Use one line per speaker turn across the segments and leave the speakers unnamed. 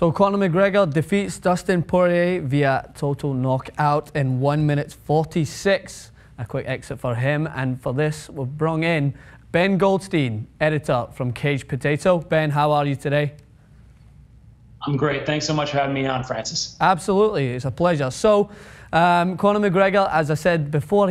So Conor McGregor defeats Dustin Poirier via total knockout in 1 minute 46. A quick exit for him, and for this we've brought in Ben Goldstein, editor from Caged Potato. Ben, how are you today?
I'm great. Thanks so much for having me on, Francis.
Absolutely, it's a pleasure. So, Conor McGregor, as I said before,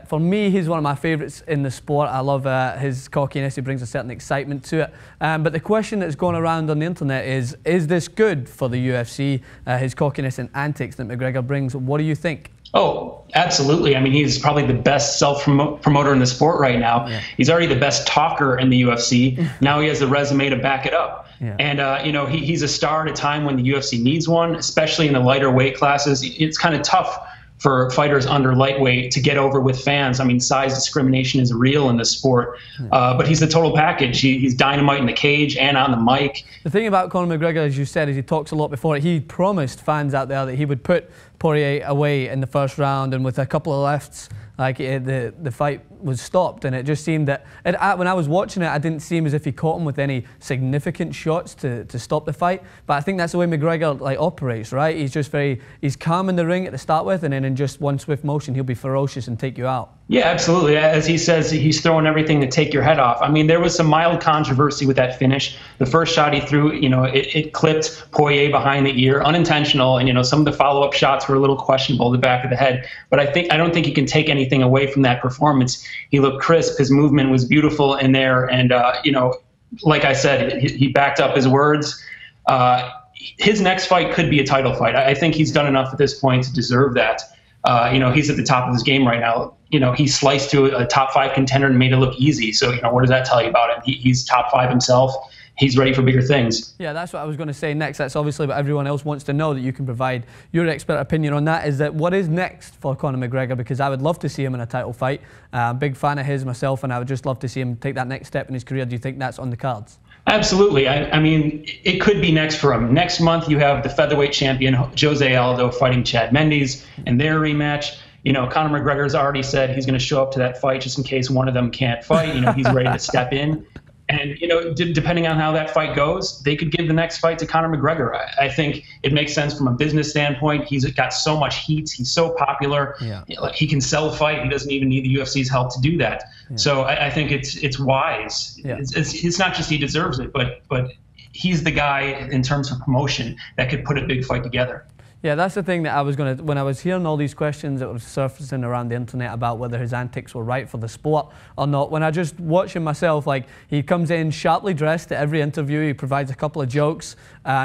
for me, he's one of my favourites in the sport. I love his cockiness. He brings a certain excitement to it. But the question that's going around on the internet is this good for the UFC, his cockiness and antics that McGregor brings? What do you think?
Oh, absolutely. I mean, he's probably the best self-promoter in the sport right now. Yeah. He's already the best talker in the UFC. Now he has the resume to back it up. Yeah. And, you know, he's a star at a time when the UFC needs one, especially in the lighter weight classes. It's kind of tough for fighters under lightweight to get over with fans. I mean, size discrimination is real in this sport, but he's the total package. He's dynamite in the cage and on the mic.
The thing about Conor McGregor, as you said, is he talks a lot before it. He promised fans out there that he would put Poirier away in the first round, and with a couple of lefts, like the fight was stopped. And it just seemed that when I was watching it, I didn't seem as if he caught him with any significant shots to stop the fight. But I think that's the way McGregor operates, right? He's just he's calm in the ring at the start with, and then in just one swift motion he'll be ferocious and take you out.
Yeah, absolutely. As he says, he's throwing everything to take your head off. I mean, there was some mild controversy with that finish. The first shot he threw, you know, it clipped Poirier behind the ear, unintentional, and you know, some of the follow-up shots were a little questionable, the back of the head. But I don't think he can take anything away from that performance. He looked crisp. His movement was beautiful in there, and you know, like I said, he backed up his words. His next fight could be a title fight. I think he's done enough at this point to deserve that. You know, he's at the top of his game right now. You know, he sliced to a top 5 contender and made it look easy. So, you know, what does that tell you about him? He's top 5 himself. He's ready for bigger things.
Yeah, that's what I was going to say next. That's obviously what everyone else wants to know, that you can provide your expert opinion on that. Is that what is next for Conor McGregor? Because I would love to see him in a title fight. Big fan of his myself, and I would just love to see him take that next step in his career. Do you think that's on the cards? Absolutely.
I mean, it could be next for him. Next month, you have the featherweight champion, Jose Aldo, fighting Chad Mendes in their rematch. You know, Conor McGregor's already said he's going to show up to that fight just in case one of them can't fight. You know, he's ready to step in. And, you know, depending on how that fight goes, they could give the next fight to Conor McGregor. I think it makes sense from a business standpoint. He's got so much heat. He's so popular. Yeah. Like, he can sell a fight. He doesn't even need the UFC's help to do that. Yeah. So I think it's wise. Yeah. It's not just he deserves it, but he's the guy in terms of promotion that could put a big fight together.
Yeah, that's the thing that I was going to, when I was hearing all these questions that were surfacing around the internet about whether his antics were right for the sport or not, when I just watch him myself, like, he comes in sharply dressed to every interview, he provides a couple of jokes,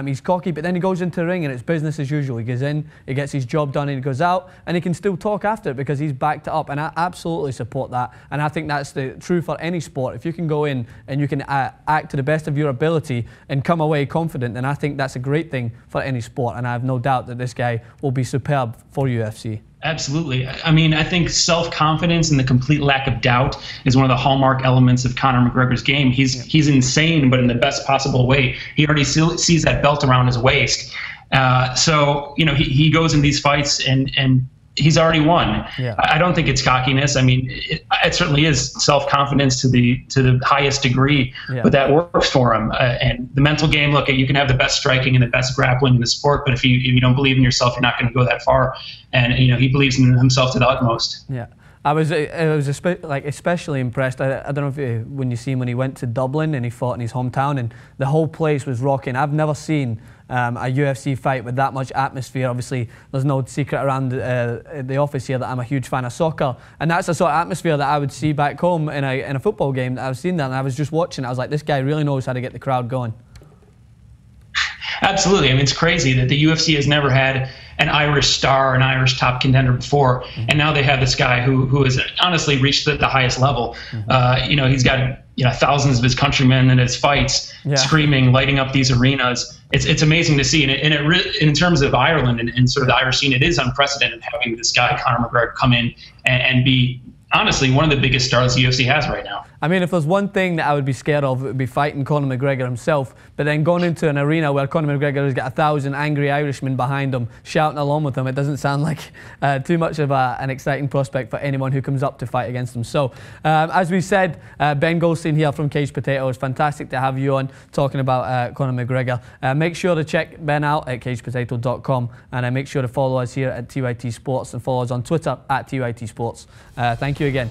he's cocky, but then he goes into the ring and it's business as usual. He goes in, he gets his job done, and he goes out, and he can still talk after it because he's backed it up, and I absolutely support that. And I think that's true for any sport. If you can go in and you can act to the best of your ability and come away confident, then I think that's a great thing for any sport, and I have no doubt that this guy will be superb for UFC.
Absolutely. I mean, I think self-confidence and the complete lack of doubt is one of the hallmark elements of Conor McGregor's game. He's insane, but in the best possible way. He already sees that belt around his waist. So, you know, he goes in these fights and he's already won. Yeah. I don't think it's cockiness. I mean, it certainly is self-confidence to the highest degree, but that works for him. And the mental game, look, you can have the best striking and the best grappling in the sport, but if you don't believe in yourself, you're not going to go that far. And, you know, he believes in himself to the utmost.
Yeah. I was especially impressed. I don't know if when you see him when he went to Dublin and he fought in his hometown and the whole place was rocking. I've never seen a UFC fight with that much atmosphere. Obviously, there's no secret around the office here that I'm a huge fan of soccer, and that's the sort of atmosphere that I would see back home in a football game. That I've seen that, and I was just watching. I was like, this guy really knows how to get the crowd going.
Absolutely. I mean, it's crazy that the UFC has never had an Irish star, an Irish top contender before, and now they have this guy who has honestly reached the highest level. You know, he's got thousands of his countrymen in his fights, screaming, lighting up these arenas. It's amazing to see, and in terms of Ireland and sort of the Irish scene, it is unprecedented having this guy Conor McGregor come in and be honestly one of the biggest stars the UFC has right now.
I mean, if there's one thing that I would be scared of, it would be fighting Conor McGregor himself. But then going into an arena where Conor McGregor has got 1,000 angry Irishmen behind him, shouting along with him, it doesn't sound like too much of an exciting prospect for anyone who comes up to fight against him. So, as we said, Ben Goldstein here from Caged Potatoes. Fantastic to have you on talking about Conor McGregor. Make sure to check Ben out at cagedpotato.com, and make sure to follow us here at TYT Sports and follow us on Twitter at TYT Sports. Thank you again.